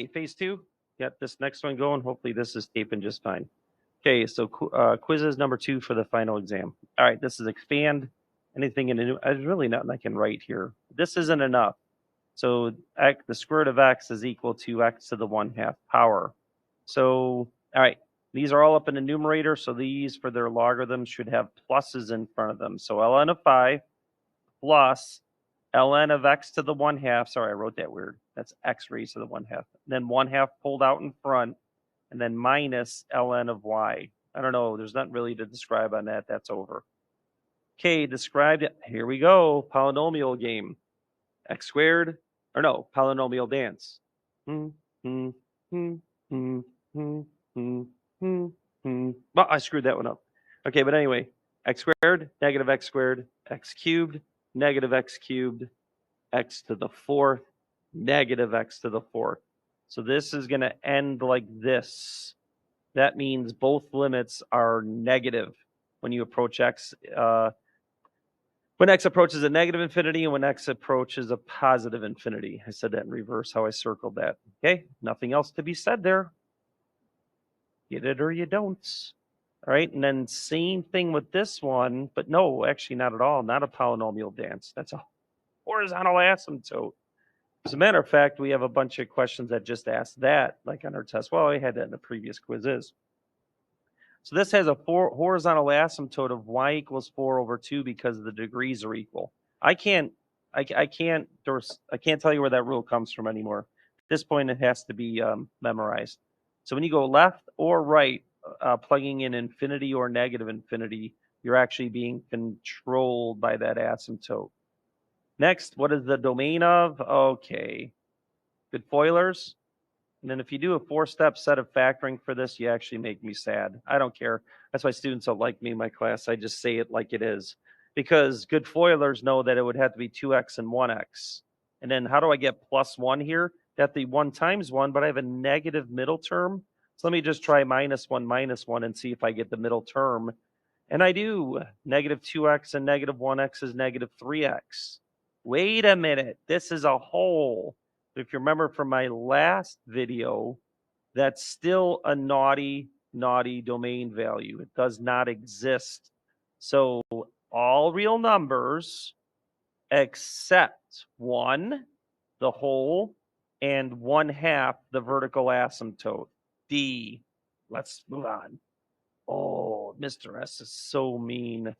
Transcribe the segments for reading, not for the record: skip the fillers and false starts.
phase 2. Got this next one going. Hopefully this is taping just fine. Okay, so quizzes number 2 for the final exam. All right, this is expand. Anything in a new, there's really nothing I can write here. This isn't enough. So the square root of x is equal to x to the 1/2 power. So, all right, these are all up in the numerator. So these, for their logarithms, should have pluses in front of them. So ln of 5 plus ln of x to the 1/2. Sorry, I wrote that weird. That's x raised to the 1/2. Then 1/2 pulled out in front, and then minus ln of y. I don't know. There's nothing really to describe on that. That's over. Okay, described. Here we go. Polynomial game. X squared, or no, polynomial dance. Well, I screwed that one up. Okay, but anyway, x squared, negative x squared, x cubed, negative x cubed, x to the 4th, negative x to the 4th. So this is going to end like this. That means both limits are negative when you approach x. When x approaches a negative infinity and when x approaches a positive infinity. I said that in reverse, how I circled that. Okay, nothing else to be said there. Get it or you don't. All right, and then same thing with this one, but no, actually not at all. Not a polynomial dance. That's a horizontal asymptote. As a matter of fact, we have a bunch of questions that just ask that, like on our test. Well, I had that in the previous quizzes. So this has a horizontal asymptote of y equals 4 over 2 because the degrees are equal. I can't tell you where that rule comes from anymore. At this point, it has to be memorized. So when you go left or right, plugging in infinity or negative infinity, you're actually being controlled by that asymptote. Next, what is the domain of? Okay, good foilers. And then if you do a 4-step set of factoring for this, you actually make me sad. I don't care. That's why students don't like me in my class. I just say it like it is. Because good foilers know that it would have to be 2x and 1x. And then how do I get plus 1 here? That the 1 times 1, but I have a negative middle term. So let me just try minus 1 and see if I get the middle term. And I do. Negative 2x and negative 1x is negative 3x. Wait a minute. This is a whole. If you remember from my last video, that's still a naughty domain value. It does not exist. So all real numbers except 1, the whole, and 1/2, the vertical asymptote. D. Let's move on. Oh, Mr. S is so mean.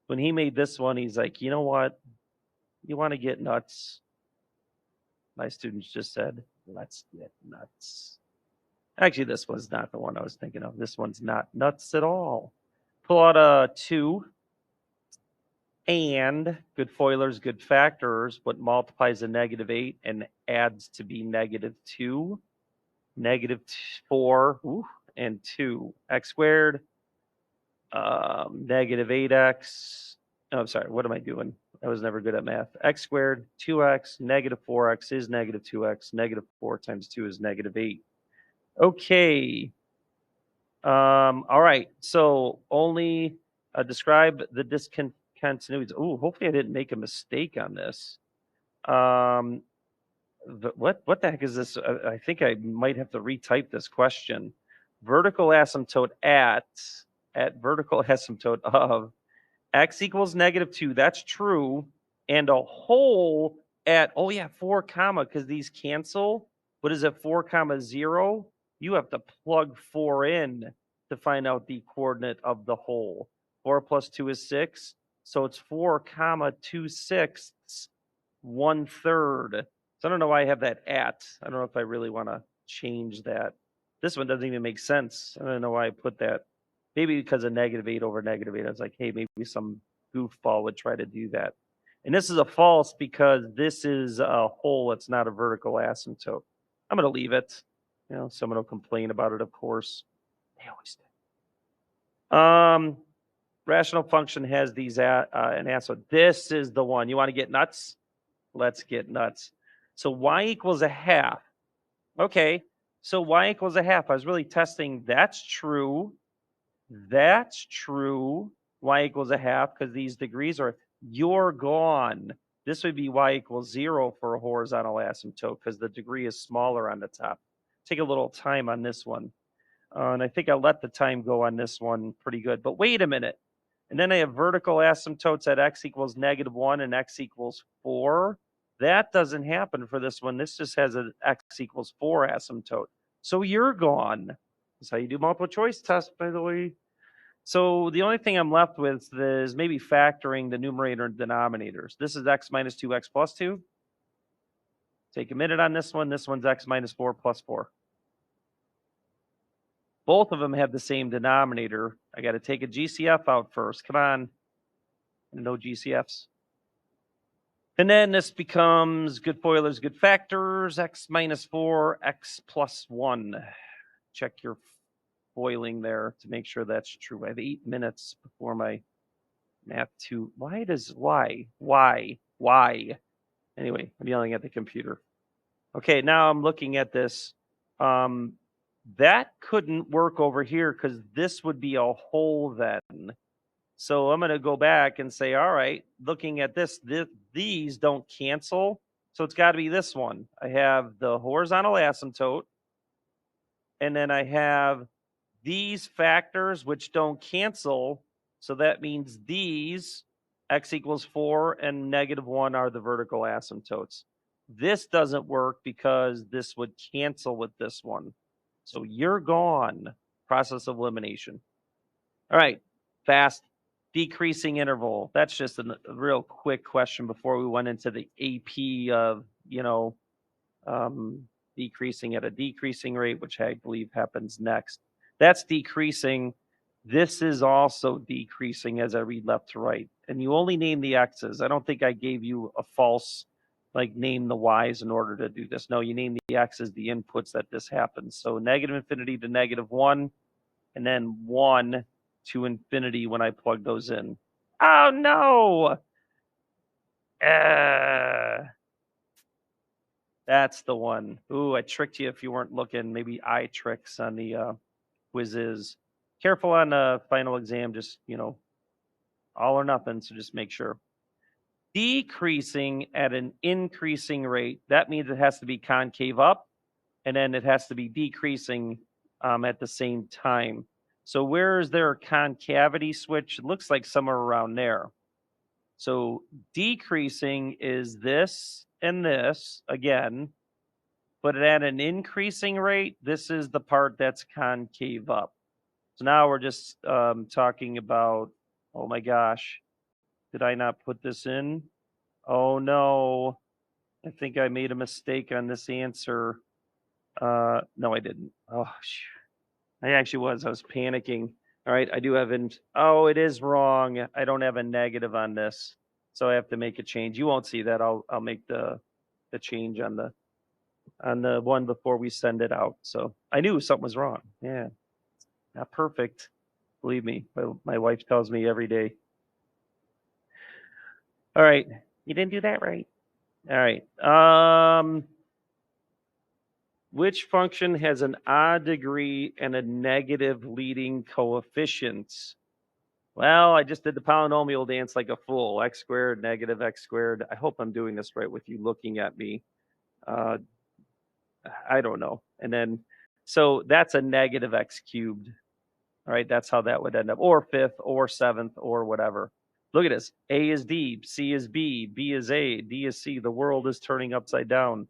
When he made this one, he's like, you know what? You want to get nuts? My students just said, let's get nuts. Actually, this was not the one I was thinking of. This one's not nuts at all. Pull out a 2. And good foilers, good factors, what multiplies a negative 8 and adds to be negative 2, negative 4, and 2. X squared, negative 8x. Oh, I'm sorry, what am I doing? I was never good at math. X squared, 2x, negative 4x is negative 2x. Negative 4 times 2 is negative 8. Okay. All right. So only describe the discontinuities. Oh, hopefully I didn't make a mistake on this. What the heck is this? I think I might have to retype this question. Vertical asymptote at vertical asymptote of x equals negative 2. That's true. And a whole at, 4 comma, because these cancel. What is it, 4 comma 0? You have to plug 4 in to find out the coordinate of the whole. 4 plus 2 is 6. So it's 4 comma 2/6, 1/3. So I don't know why I have that at. I don't know if I really want to change that. This one doesn't even make sense. I don't know why I put that. Maybe because of negative 8 over negative 8. I was like, hey, maybe some goofball would try to do that. And this is a false because this is a whole. It's not a vertical asymptote. I'm going to leave it. Someone will complain about it, of course. They always do. Rational function has these an asymptote. This is the one. You want to get nuts? Let's get nuts. So y equals 1/2. Okay. So y equals 1/2. I was really testing. That's true. That's true. Y equals 1/2 because these degrees are, you're gone. This would be y equals 0 for a horizontal asymptote because the degree is smaller on the top. Take a little time on this one. And I think I let the time go on this one pretty good. But wait a minute. And then I have vertical asymptotes at x equals -1 and x equals 4. That doesn't happen for this one. This just has an x equals 4 asymptote. So you're gone. That's how you do multiple choice tests, by the way. So the only thing I'm left with is maybe factoring the numerator and denominators. This is x minus 2x plus 2. Take a minute on this one. This one's x minus 4 plus 4. Both of them have the same denominator. I got to take a GCF out first. Come on. No GCFs. And then this becomes good FOILers, good factors, x minus 4, x plus 1. Check your foiling there to make sure that's true. I have 8 minutes before my math 2. Why? Anyway, I'm yelling at the computer. Okay, now I'm looking at this. That couldn't work over here because this would be a hole then. So I'm going to go back and say, all right, looking at this, these don't cancel. So it's got to be this one. I have the horizontal asymptote, and then I have these factors which don't cancel. So that means these, x equals 4 and -1 are the vertical asymptotes. This doesn't work because this would cancel with this one. So you're gone. Process of elimination. All right, fast. Decreasing interval. That's just a real quick question before we went into the AP of, decreasing at a decreasing rate, which I believe happens next. That's decreasing. This is also decreasing as I read left to right. And you only name the x's. I don't think I gave you a false, name the y's in order to do this. No, you name the x's, the inputs that this happens. So -infinity to -1, and then 1 to infinity when I plug those in. Oh, no! That's the one. Ooh, I tricked you if you weren't looking. Maybe eye tricks on the quizzes. Careful on the final exam. Just, all or nothing. So just make sure. Decreasing at an increasing rate. That means it has to be concave up, and then it has to be decreasing at the same time. So where is there a concavity switch? It looks like somewhere around there. So decreasing is this and this again, but at an increasing rate, this is the part that's concave up. So now we're just talking about, oh my gosh, did I not put this in? Oh no, I think I made a mistake on this answer. No, I didn't. Oh, I actually was. I was panicking. All right, I do have oh, it is wrong. I don't have a negative on this, so I have to make a change. You won't see that. I'll make the change on the one before we send it out. So I knew something was wrong. Yeah, not perfect. Believe me, my wife tells me every day. All right, you didn't do that right. All right. Which function has an odd degree and a negative leading coefficient? Well, I just did the polynomial dance like a fool. X squared, negative x squared. I hope I'm doing this right with you looking at me. I don't know. And then, so that's a negative x cubed. All right, that's how that would end up. Or fifth, or seventh, or whatever. Look at this. A is D, C is B, B is A, D is C. The world is turning upside down.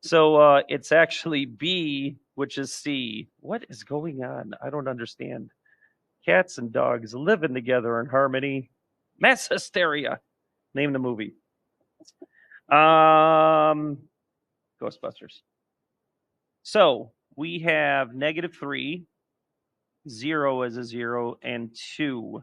So it's actually B, which is C. What is going on? I don't understand. Cats and dogs living together in harmony. Mass hysteria. Name the movie. Ghostbusters. So we have -3, 0 is a 0, and 2.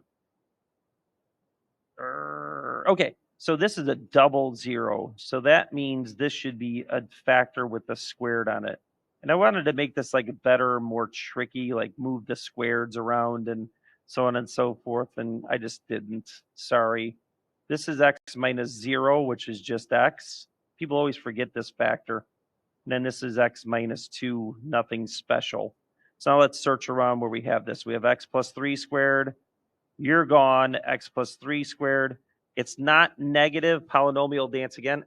Okay, so this is a double 0. So that means this should be a factor with a squared on it. And I wanted to make this like better, more tricky, like move the squareds around and so on and so forth. And I just didn't. Sorry. This is x minus 0, which is just x. People always forget this factor. And then this is x minus 2, nothing special. So now let's search around where we have this. We have x plus 3 squared. You're gone, x plus 3 squared. It's not negative. Polynomial dance again.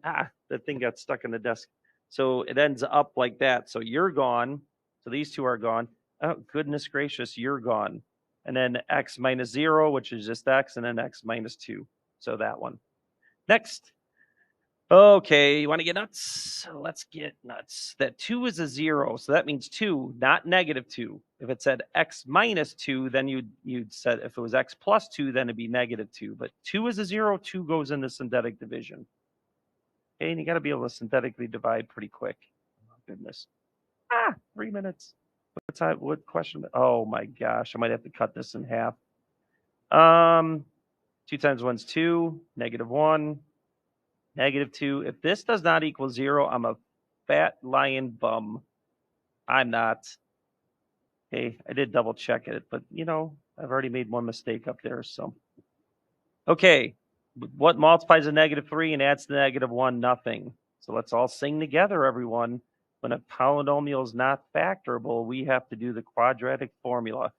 The thing got stuck in the desk. So it ends up like that. So you're gone. So these two are gone. Oh, goodness gracious, you're gone. And then x minus 0, which is just x, and then x minus 2. So that one. Next. Okay, you want to get nuts? Let's get nuts. That 2 is a 0, so that means 2, not negative 2. If it said x minus 2, then you'd said if it was x plus 2, then it'd be negative 2. But 2 is a 0, 2 goes into synthetic division. Okay, and you got to be able to synthetically divide pretty quick. Oh, goodness. 3 minutes. What question? Oh my gosh, I might have to cut this in half. 2 times 1 is 2, negative 1. Negative 2. If this does not equal 0, I'm a fat lion bum. I'm not. Okay, I did double check it, but I've already made one mistake up there. So, okay, what multiplies a negative 3 and adds to negative 1? Nothing. So let's all sing together, everyone. When a polynomial is not factorable, we have to do the quadratic formula.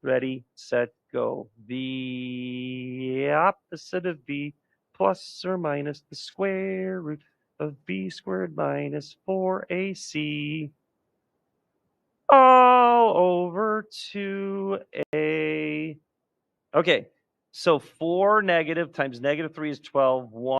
Ready, set, go. The opposite of b plus or minus the square root of b squared minus 4ac all over 2a. Okay, so 4 negative times negative 3 is 12. 1